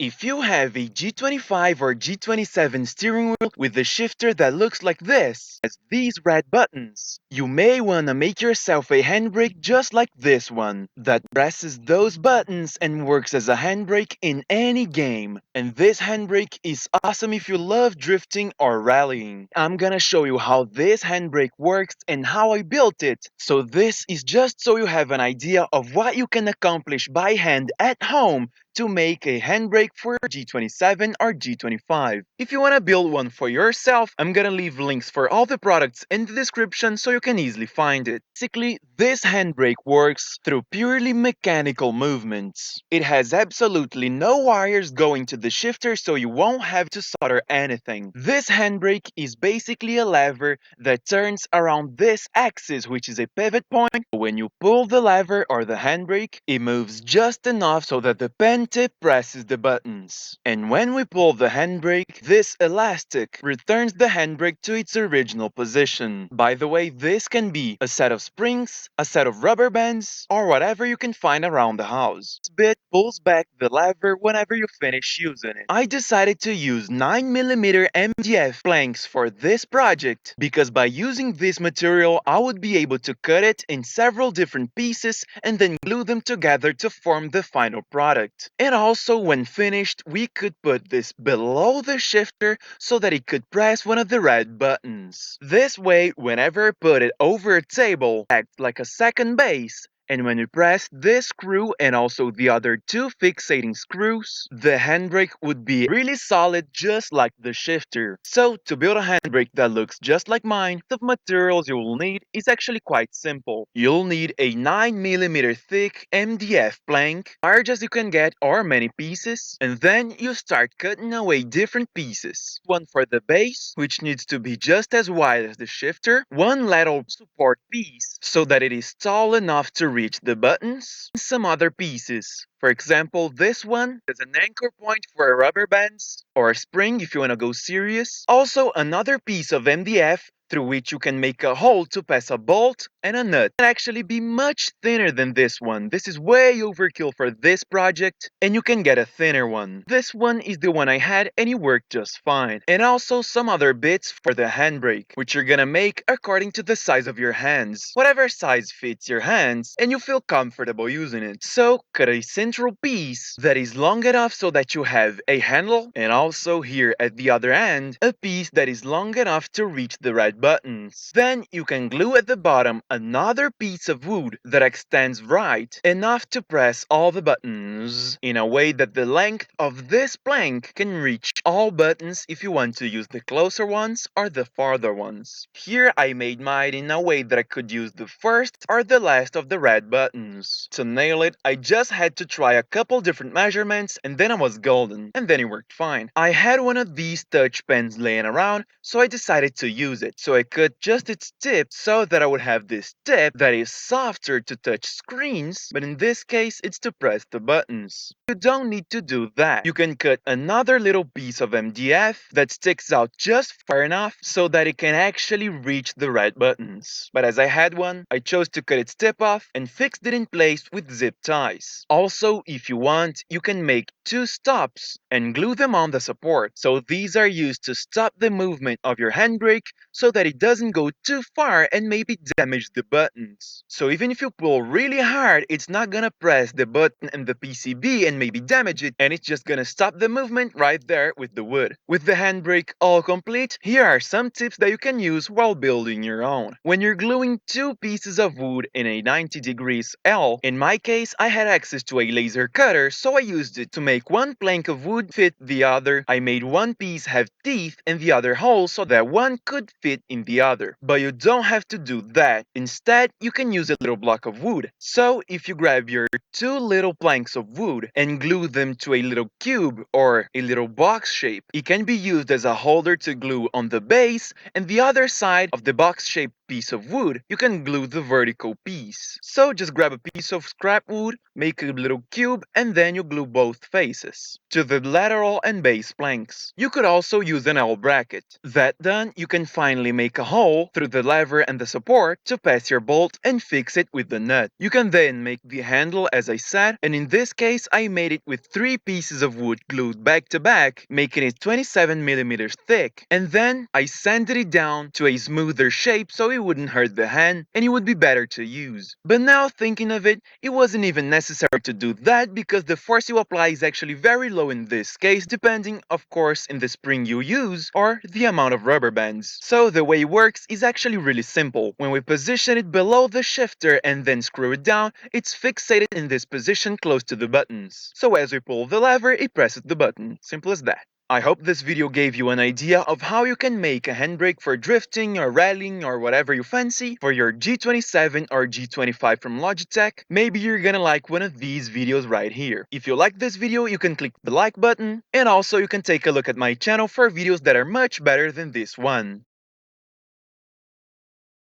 If you have a G25 or G27 steering wheel with a shifter that looks like this, has these red buttons, you may wanna make yourself a handbrake just like this one, that presses those buttons and works as a handbrake in any game. And this handbrake is awesome if you love drifting or rallying. I'm gonna show you how this handbrake works and how I built it. So this is just so you have an idea of what you can accomplish by hand at home to make a handbrake for G27 or G25. If you want to build one for yourself, I'm gonna leave links for all the products in the description so you can easily find it. Basically, this handbrake works through purely mechanical movements. It has absolutely no wires going to the shifter, so you won't have to solder anything. This handbrake is basically a lever that turns around this axis, which is a pivot point. When you pull the lever or the handbrake, it moves just enough so that the pen tip presses the buttons. And when we pull the handbrake, this elastic returns the handbrake to its original position. By the way, this can be a set of springs, a set of rubber bands, or whatever you can find around the house. This bit pulls back the lever whenever you finish using it. I decided to use 9mm MDF planks for this project because by using this material, I would be able to cut it in several different pieces and then glue them together to form the final product. And also, when finished, we could put this below the shifter so that it could press one of the red buttons. This way, whenever I put it over a table, it acts like a second base. And when you press this screw and also the other two fixating screws, the handbrake would be really solid just like the shifter. So to build a handbrake that looks just like mine, the materials you will need is actually quite simple. You'll need a 9mm thick MDF plank, large as you can get or many pieces, and then you start cutting away different pieces. One for the base, which needs to be just as wide as the shifter, one lateral support piece so that it is tall enough to reach the buttons, and some other pieces. For example, this one is an anchor point for a rubber bands or a spring if you want to go serious. Also, another piece of MDF through which you can make a hole to pass a bolt and a nut. It can actually be much thinner than this one. This is way overkill for this project, and you can get a thinner one. This one is the one I had and it worked just fine. And also some other bits for the handbrake, which you're gonna make according to the size of your hands. Whatever size fits your hands and you feel comfortable using it. So cut a central piece that is long enough so that you have a handle, and also here at the other end, a piece that is long enough to reach the red buttons. Then you can glue at the bottom another piece of wood that extends right enough to press all the buttons in a way that the length of this plank can reach all buttons if you want to use the closer ones or the farther ones. Here I made mine in a way that I could use the first or the last of the red buttons. To nail it, I just had to try a couple different measurements and then I was golden, and then it worked fine. I had one of these touch pens laying around, so I decided to use it. So I cut just its tip so that I would have this tip that is softer to touch screens, but in this case it's to press the buttons. You don't need to do that. You can cut another little piece of MDF that sticks out just far enough so that it can actually reach the red buttons. But as I had one, I chose to cut its tip off and fixed it in place with zip ties. Also, if you want, you can make two stops and glue them on the support. So these are used to stop the movement of your handbrake so that it doesn't go too far and maybe damage the buttons. So even if you pull really hard, it's not gonna press the button and the PCB and maybe damage it, and it's just gonna stop the movement right there with the wood. With the handbrake all complete, here are some tips that you can use while building your own. When you're gluing two pieces of wood in a 90 degrees L, in my case I had access to a laser cutter, so I used it to make one plank of wood fit the other. I made one piece have teeth and the other hole so that one could fit in the other. But you don't have to do that. Instead, you can use a little block of wood. So if you grab your two little planks of wood and glue them to a little cube or a little box shape, it can be used as a holder to glue on the base, and the other side of the box shaped piece of wood, you can glue the vertical piece. So just grab a piece of scrap wood, make a little cube, and then you glue both faces to the lateral and base planks. You could also use an L bracket. That done, you can finally make a hole through the lever and the support to pass your bolt and fix it with the nut. You can then make the handle as I said, and in this case I made it with 3 pieces of wood glued back to back, making it 27mm thick, and then I sanded it down to a smoother shape so it wouldn't hurt the hand and it would be better to use. But now thinking of it, it wasn't even necessary to do that because the force you apply is actually very low in this case, depending of course in the spring you use or the amount of rubber bands. So the way it works is actually really simple. When we position it below the shifter and then screw it down, it's fixated in this position close to the buttons. So as we pull the lever, it presses the button. Simple as that. I hope this video gave you an idea of how you can make a handbrake for drifting or rallying or whatever you fancy for your G27 or G25 from Logitech. Maybe you're gonna like one of these videos right here. If you like this video, you can click the like button, and also you can take a look at my channel for videos that are much better than this one.